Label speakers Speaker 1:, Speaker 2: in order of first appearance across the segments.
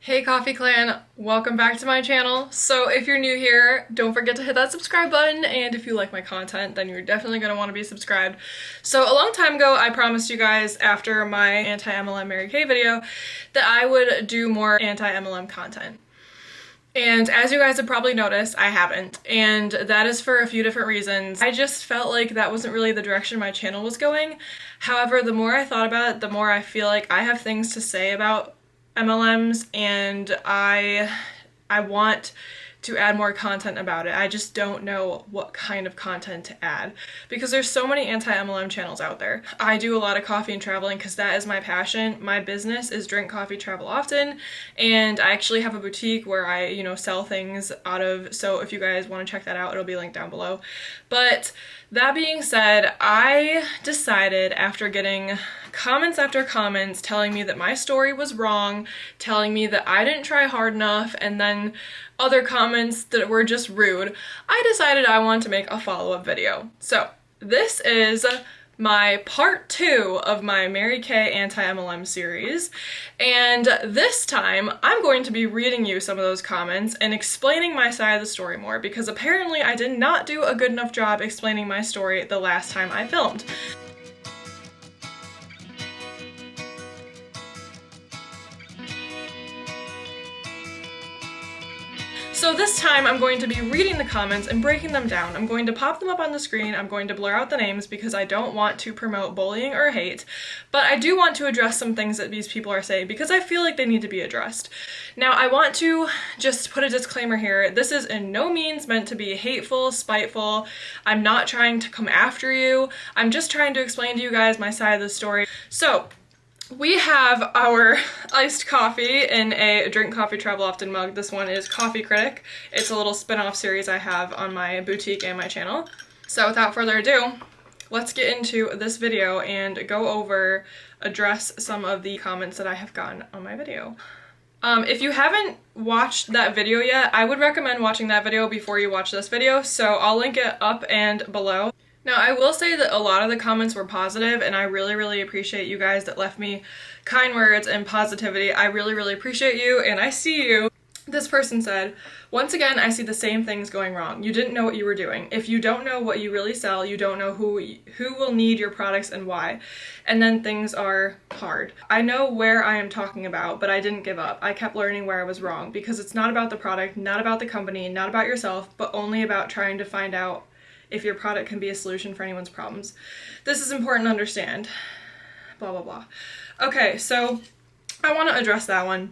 Speaker 1: Hey Coffee Clan, welcome back to my channel. So if you're new here, don't forget to hit that subscribe button, and if you like my content, then you're definitely going to want to be subscribed. So a long time ago, I promised you guys after my anti-MLM Mary Kay video that I would do more anti-MLM content. And as you guys have probably noticed, I haven't. And that is for a few different reasons. I just felt like that wasn't really the direction my channel was going. However, the more I thought about it, the more I feel like I have things to say about MLMs, and I want to add more content about it. I just don't know what kind of content to add because there's so many anti-MLM channels out there. I do a lot of coffee and traveling because that is my passion. My business is drink coffee, travel often, and I actually have a boutique where I, sell things out of, so if you guys want to check that out, it'll be linked down below. But that being said, I decided after getting comments after comments telling me that my story was wrong, telling me that I didn't try hard enough, and then other comments that were just rude, I decided I wanted to make a follow-up video. So this is my part 2 of my Mary Kay anti-MLM series, and this time I'm going to be reading you some of those comments and explaining my side of the story more, because apparently I did not do a good enough job explaining my story the last time I filmed. So this time I'm going to be reading the comments and breaking them down. I'm going to pop them up on the screen. I'm going to blur out the names because I don't want to promote bullying or hate, but I do want to address some things that these people are saying because I feel like they need to be addressed. Now, I want to just put a disclaimer here. This is in no means meant to be hateful, spiteful. I'm not trying to come after you. I'm just trying to explain to you guys my side of the story. So, we have our iced coffee in a Drink Coffee Travel Often mug. This one is Coffee Critic. It's a little spin-off series I have on my boutique and my channel. So without further ado, let's get into this video and go over, address some of the comments that I have gotten on my video. If you haven't watched that video yet, I would recommend watching that video before you watch this video, so I'll link it up and below. Now, I will say that a lot of the comments were positive, and I really, really appreciate you guys that left me kind words and positivity. I really, really appreciate you, and I see you. This person said, "Once again, I see the same things going wrong. You didn't know what you were doing. If you don't know what you really sell, you don't know who will need your products and why. And then things are hard. I know where I am talking about, but I didn't give up. I kept learning where I was wrong, because it's not about the product, not about the company, not about yourself, but only about trying to find out if your product can be a solution for anyone's problems. This is important to understand." Blah, blah, blah. Okay, so I want to address that one.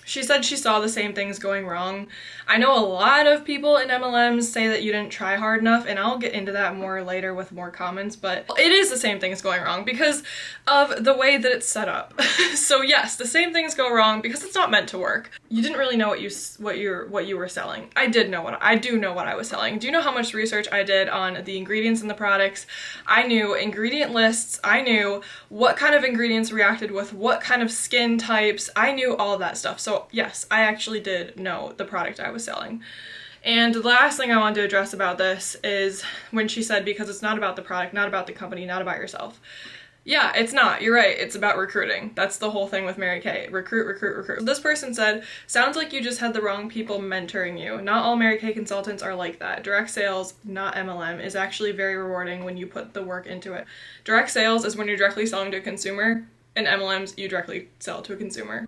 Speaker 1: She said she saw the same things going wrong. I know a lot of people in MLMs say that you didn't try hard enough, and I'll get into that more later with more comments, but it is the same things going wrong because of the way that it's set up. So yes, the same things go wrong because it's not meant to work. You didn't really know what you were selling. I do know what I was selling. Do you know how much research I did on the ingredients in the products? I knew ingredient lists. I knew what kind of ingredients reacted with what kind of skin types. I knew all of that stuff. So yes, I actually did know the product I was selling. And the last thing I wanted to address about this is when she said, because it's not about the product, not about the company, not about yourself. Yeah, it's not. You're right. It's about recruiting. That's the whole thing with Mary Kay. Recruit, recruit, recruit. This person said, "Sounds like you just had the wrong people mentoring you. Not all Mary Kay consultants are like that. Direct sales, not MLM, is actually very rewarding when you put the work into it. Direct sales is when you're directly selling to a consumer. In MLMs, you directly sell to a consumer."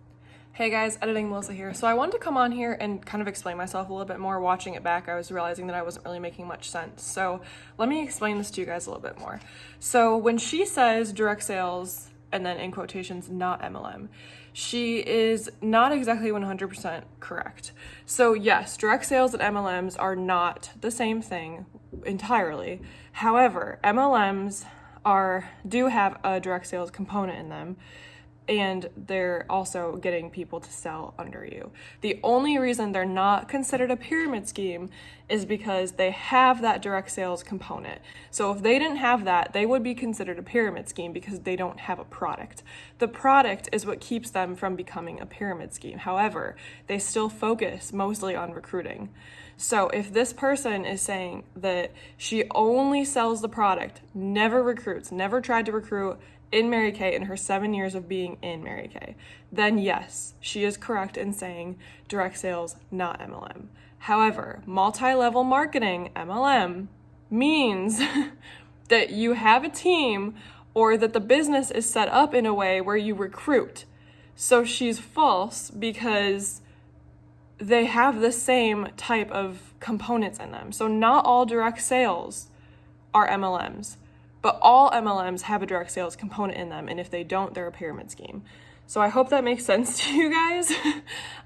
Speaker 1: Hey guys, Editing Melissa here. So I wanted to come on here and kind of explain myself a little bit more. Watching it back, I was realizing that I wasn't really making much sense. So let me explain this to you guys a little bit more. So when she says direct sales, and then in quotations, not MLM, she is not exactly 100% correct. So yes, direct sales and MLMs are not the same thing entirely. However, MLMs do have a direct sales component in them, and they're also getting people to sell under you. The only reason they're not considered a pyramid scheme is because they have that direct sales component. So if they didn't have that, they would be considered a pyramid scheme because they don't have a product. The product is what keeps them from becoming a pyramid scheme. However, they still focus mostly on recruiting. So if this person is saying that she only sells the product, never recruits, never tried to recruit, in Mary Kay in her 7 years of being in Mary Kay, then yes, she is correct in saying direct sales, not MLM. However, multi-level marketing, MLM, means that you have a team or that the business is set up in a way where you recruit. So she's false because they have the same type of components in them. So not all direct sales are MLMs, but all MLMs have a direct sales component in them, and if they don't, they're a pyramid scheme. So I hope that makes sense to you guys.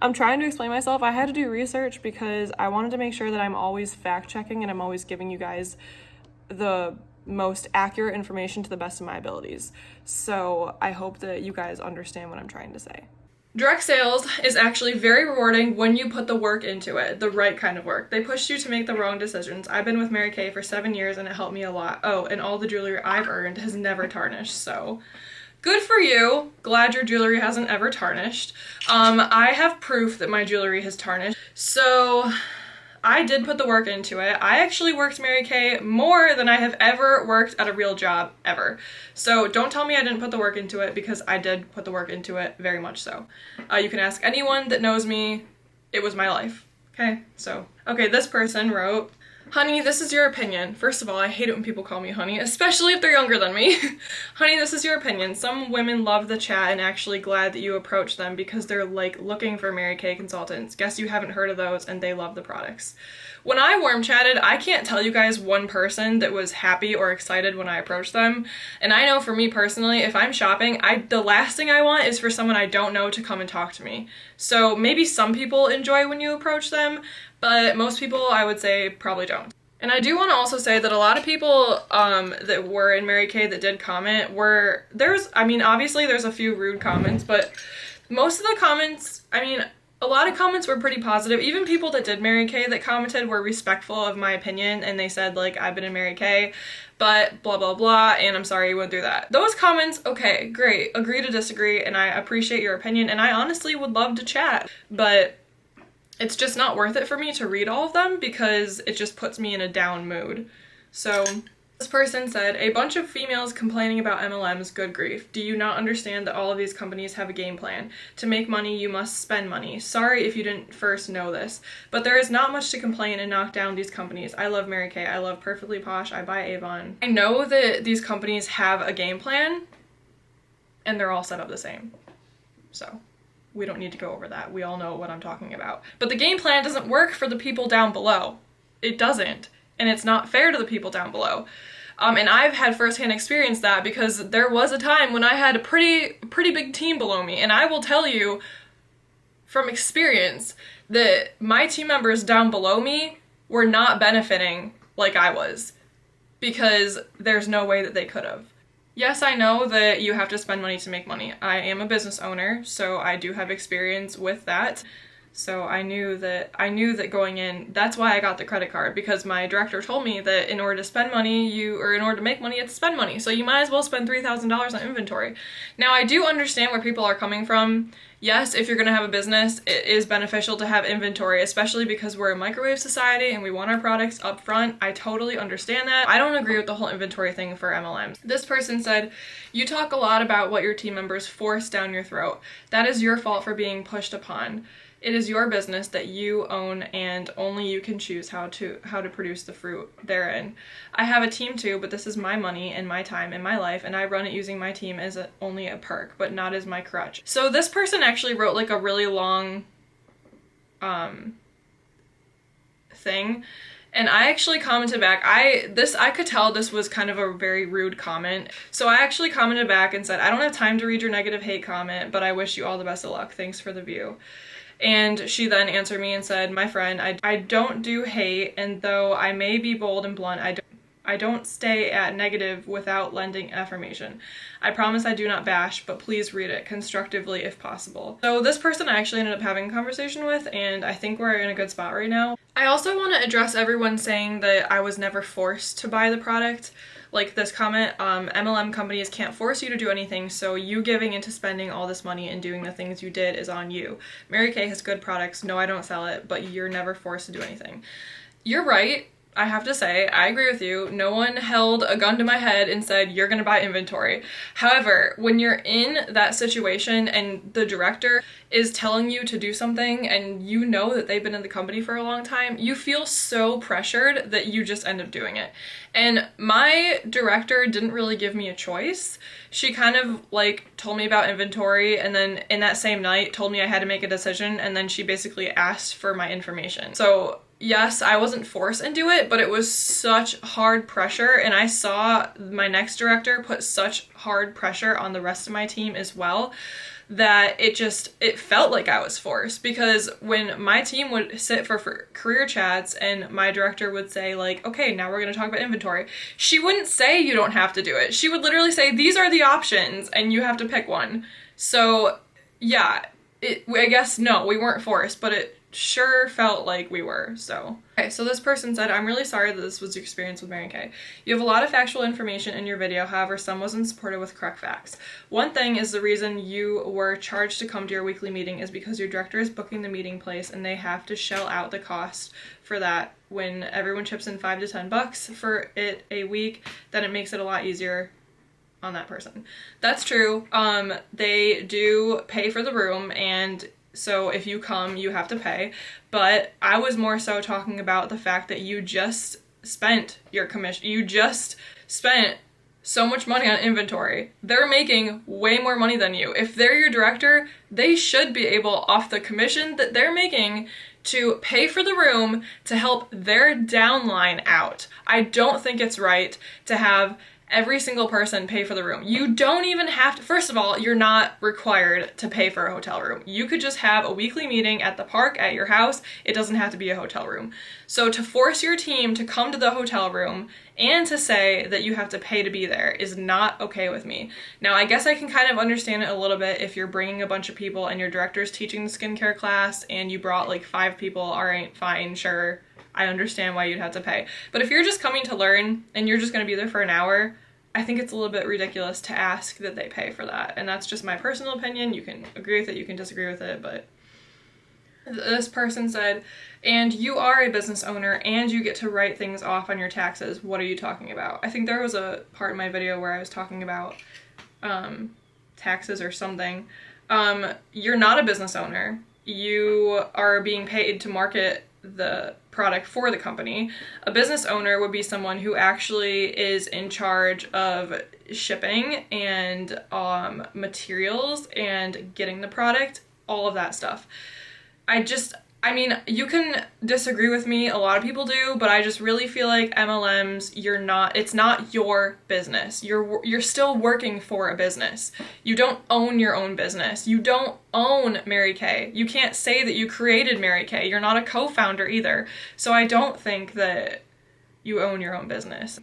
Speaker 1: I'm trying to explain myself. I had to do research because I wanted to make sure that I'm always fact-checking and I'm always giving you guys the most accurate information to the best of my abilities. So I hope that you guys understand what I'm trying to say. Direct sales is actually very rewarding when you put the work into it, the right kind of work. They push you to make the wrong decisions. I've been with Mary Kay for 7 years and it helped me a lot. Oh, and all the jewelry I've earned has never tarnished, so good for you. Glad your jewelry hasn't ever tarnished. I have proof that my jewelry has tarnished, so I did put the work into it. I actually worked Mary Kay more than I have ever worked at a real job, ever. So don't tell me I didn't put the work into it, because I did put the work into it, very much so. You can ask anyone that knows me. It was my life. Okay, this person wrote, "Honey, this is your opinion." First of all, I hate it when people call me honey, especially if they're younger than me. "Honey, this is your opinion. Some women love the chat and actually glad that you approach them because they're like looking for Mary Kay consultants. Guess you haven't heard of those and they love the products." When I warm chatted, I can't tell you guys one person that was happy or excited when I approached them. And I know for me personally, if I'm shopping, the last thing I want is for someone I don't know to come and talk to me. So maybe some people enjoy when you approach them, but most people, I would say, probably don't. And I do want to also say that a lot of people that were in Mary Kay that did comment obviously there's a few rude comments, but most of the comments, a lot of comments were pretty positive. Even people that did Mary Kay that commented were respectful of my opinion, and they said, like, I've been in Mary Kay, but blah, blah, blah, and I'm sorry you went through that. Those comments, okay, great, agree to disagree, and I appreciate your opinion, and I honestly would love to chat, but it's just not worth it for me to read all of them because it just puts me in a down mood. So this person said, "A bunch of females complaining about MLMs, good grief. Do you not understand that all of these companies have a game plan? To make money, you must spend money. Sorry if you didn't first know this, but there is not much to complain and knock down these companies. I love Mary Kay. I love Perfectly Posh. I buy Avon." I know that these companies have a game plan and they're all set up the same. So we don't need to go over that. We all know what I'm talking about. But the game plan doesn't work for the people down below. It doesn't. And it's not fair to the people down below. And I've had firsthand experience that because there was a time when I had a pretty big team below me. And I will tell you from experience that my team members down below me were not benefiting like I was because there's no way that they could have. Yes, I know that you have to spend money to make money. I am a business owner, so I do have experience with that. So I knew that going in, that's why I got the credit card, because my director told me that in order to spend money, in order to make money, you have to spend money. So you might as well spend $3,000 on inventory. Now, I do understand where people are coming from. Yes, if you're going to have a business, it is beneficial to have inventory, especially because we're a microwave society and we want our products up front. I totally understand that. I don't agree with the whole inventory thing for MLMs. This person said, "You talk a lot about what your team members force down your throat. That is your fault for being pushed upon. It is your business that you own and only you can choose how to produce the fruit therein. I have a team too, but this is my money and my time and my life, and I run it using my team as only a perk, but not as my crutch." So this person actually wrote like a really long thing, and I actually commented back. I could tell this was kind of a very rude comment, so I actually commented back and said, "I don't have time to read your negative hate comment, but I wish you all the best of luck. Thanks for the view." And she then answered me and said, "My friend, I don't do hate, and though I may be bold and blunt, I don't stay at negative without lending affirmation. I promise I do not bash, but please read it constructively if possible." So this person I actually ended up having a conversation with, and I think we're in a good spot right now. I also want to address everyone saying that I was never forced to buy the product. Like this comment, MLM companies can't force you to do anything, so you giving into spending all this money and doing the things you did is on you. Mary Kay has good products. No, I don't sell it, but you're never forced to do anything. You're right. I have to say, I agree with you. No one held a gun to my head and said, you're gonna buy inventory. However, when you're in that situation and the director is telling you to do something and you know that they've been in the company for a long time, you feel so pressured that you just end up doing it. And my director didn't really give me a choice. She kind of like told me about inventory, and then in that same night told me I had to make a decision, and then she basically asked for my information. So yes, I wasn't forced into it, but it was such hard pressure, and I saw my next director put such hard pressure on the rest of my team as well, that it felt like I was forced. Because when my team would sit for career chats and my director would say like, okay, now we're going to talk about inventory, she wouldn't say you don't have to do it. She would literally say, these are the options and you have to pick one. So yeah, I guess no, we weren't forced, but it sure felt like we were. So okay, so this person said, I'm really sorry that this was your experience with Mary Kay. You have a lot of factual information in your video, however some wasn't supported with correct facts. One thing is the reason you were charged to come to your weekly meeting is because your director is booking the meeting place and they have to shell out the cost for that. When everyone chips in $5 to $10 for it a week, then it makes it a lot easier on that person. That's true. They do pay for the room, and so if you come, you have to pay. But I was more so talking about the fact that you just spent your commission. You just spent so much money on inventory. They're making way more money than you. If they're your director, they should be able, off the commission that they're making, to pay for the room to help their downline out. I don't think it's right to have every single person pay for the room. You don't even have to, first of all, you're not required to pay for a hotel room. You could just have a weekly meeting at the park, at your house. It doesn't have to be a hotel room. So to force your team to come to the hotel room and to say that you have to pay to be there is not okay with me. Now, I guess I can kind of understand it a little bit if you're bringing a bunch of people and your director's teaching the skincare class and you brought like 5 people, all right, fine, sure. I understand why you'd have to pay. But if you're just coming to learn and you're just going to be there for an hour, I think it's a little bit ridiculous to ask that they pay for that. And that's just my personal opinion. You can agree with it, you can disagree with it, but this person said, and you are a business owner and you get to write things off on your taxes. What are you talking about? I think there was a part in my video where I was talking about taxes or something. You're not a business owner. You are being paid to market the product for the company. A business owner would be someone who actually is in charge of shipping and materials and getting the product, all of that stuff. I mean, you can disagree with me, a lot of people do, but I just really feel like MLMs, it's not your business. You're still working for a business. You don't own your own business. You don't own Mary Kay. You can't say that you created Mary Kay. You're not a co-founder either. So I don't think that you own your own business.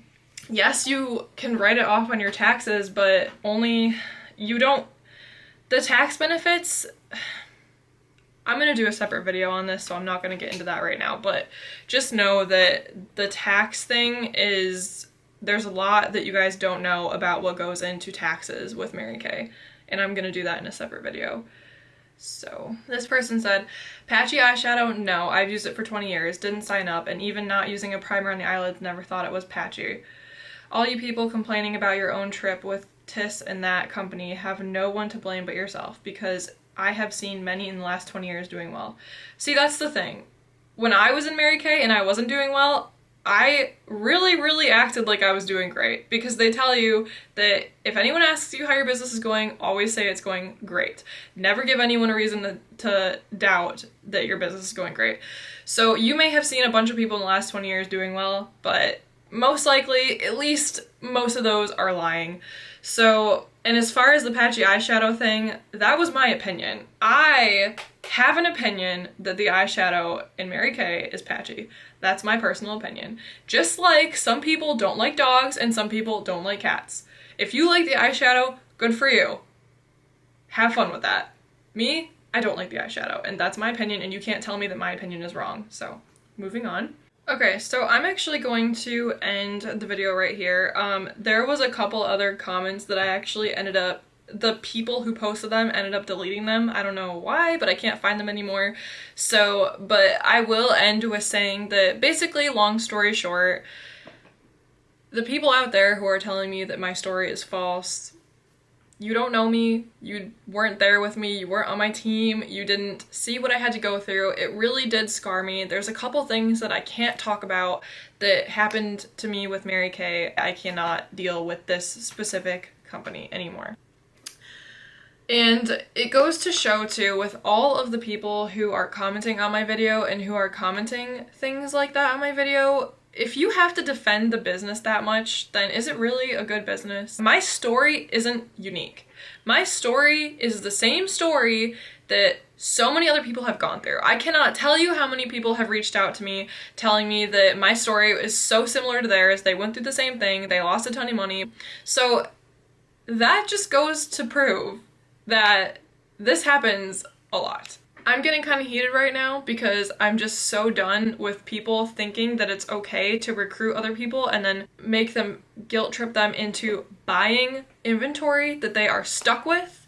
Speaker 1: Yes, you can write it off on your taxes, but the tax benefits, I'm going to do a separate video on this, so I'm not going to get into that right now, but just know that the tax thing there's a lot that you guys don't know about what goes into taxes with Mary Kay, and I'm going to do that in a separate video. So, this person said, patchy eyeshadow, no, I've used it for 20 years, didn't sign up, and even not using a primer on the eyelids, never thought it was patchy. All you people complaining about your own trip with Tiss and that company have no one to blame but yourself, because I have seen many in the last 20 years doing well. See, that's the thing. When I was in Mary Kay and I wasn't doing well, I really, really acted like I was doing great, because they tell you that if anyone asks you how your business is going, always say it's going great. Never give anyone a reason to doubt that your business is going great. So you may have seen a bunch of people in the last 20 years doing well, but most likely, at least most of those are lying. So, and as far as the patchy eyeshadow thing, that was my opinion. I have an opinion that the eyeshadow in Mary Kay is patchy. That's my personal opinion. Just like some people don't like dogs and some people don't like cats. If you like the eyeshadow, good for you. Have fun with that. Me, I don't like the eyeshadow, and that's my opinion, and you can't tell me that my opinion is wrong. So, moving on. Okay, so I'm actually going to end the video right here. There was a couple other comments that I actually ended up the people who posted them ended up deleting them. I don't know why, but I can't find them anymore. So, but I will end with saying that basically, long story short, the people out there who are telling me that my story is false, you don't know me, you weren't there with me, you weren't on my team, you didn't see what I had to go through. It really did scar me. There's a couple things that I can't talk about that happened to me with Mary Kay. I cannot deal with this specific company anymore. And it goes to show too, with all of the people who are commenting on my video and who are commenting things like that on my video, if you have to defend the business that much, then is it really a good business? My story isn't unique. My story is the same story that so many other people have gone through. I cannot tell you how many people have reached out to me telling me that my story is so similar to theirs. They went through the same thing. They lost a ton of money. So that just goes to prove that this happens a lot. I'm getting kind of heated right now because I'm just so done with people thinking that it's okay to recruit other people and then make them guilt trip them into buying inventory that they are stuck with.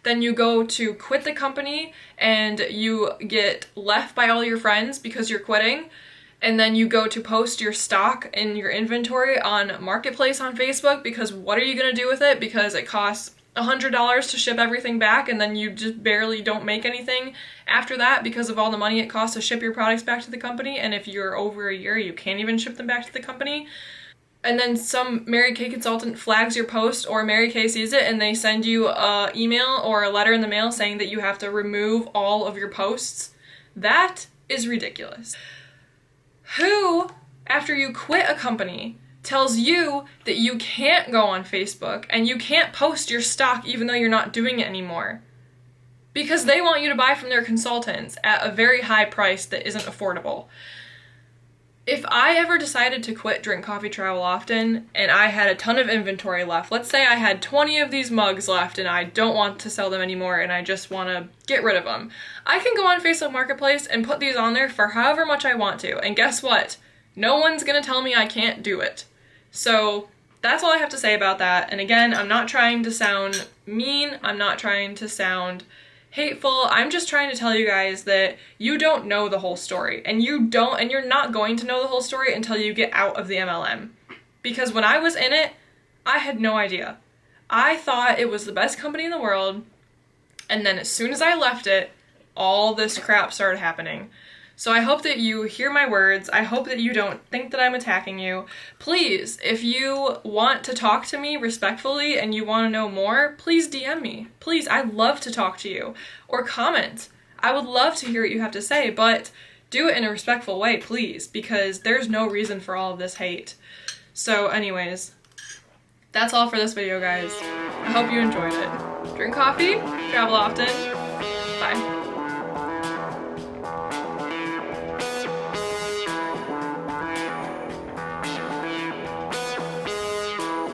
Speaker 1: Then you go to quit the company and you get left by all your friends because you're quitting. And then you go to post your stock and your inventory on Marketplace on Facebook because what are you going to do with it? Because it costs $100 to ship everything back and then you just barely don't make anything after that because of all the money it costs to ship your products back to the company, and if you're over a year you can't even ship them back to the company. And then some Mary Kay consultant flags your post, or Mary Kay sees it and they send you an email or a letter in the mail saying that you have to remove all of your posts. That is ridiculous. Who, after you quit a company, tells you that you can't go on Facebook and you can't post your stock even though you're not doing it anymore? Because they want you to buy from their consultants at a very high price that isn't affordable. If I ever decided to quit Drink Coffee Travel Often and I had a ton of inventory left, let's say I had 20 of these mugs left and I don't want to sell them anymore and I just want to get rid of them, I can go on Facebook Marketplace and put these on there for however much I want to. And guess what? No one's gonna tell me I can't do it. So that's all I have to say about that. And again, I'm not trying to sound mean. I'm not trying to sound hateful. I'm just trying to tell you guys that you don't know the whole story, and you're not going to know the whole story until you get out of the MLM. Because when I was in it, I had no idea. I thought it was the best company in the world, and then as soon as I left it, all this crap started happening. So I hope that you hear my words. I hope that you don't think that I'm attacking you. Please, if you want to talk to me respectfully and you want to know more, please DM me. Please, I'd love to talk to you. Or comment. I would love to hear what you have to say, but do it in a respectful way, please, because there's no reason for all of this hate. So anyways, that's all for this video, guys. I hope you enjoyed it. Drink coffee, travel often,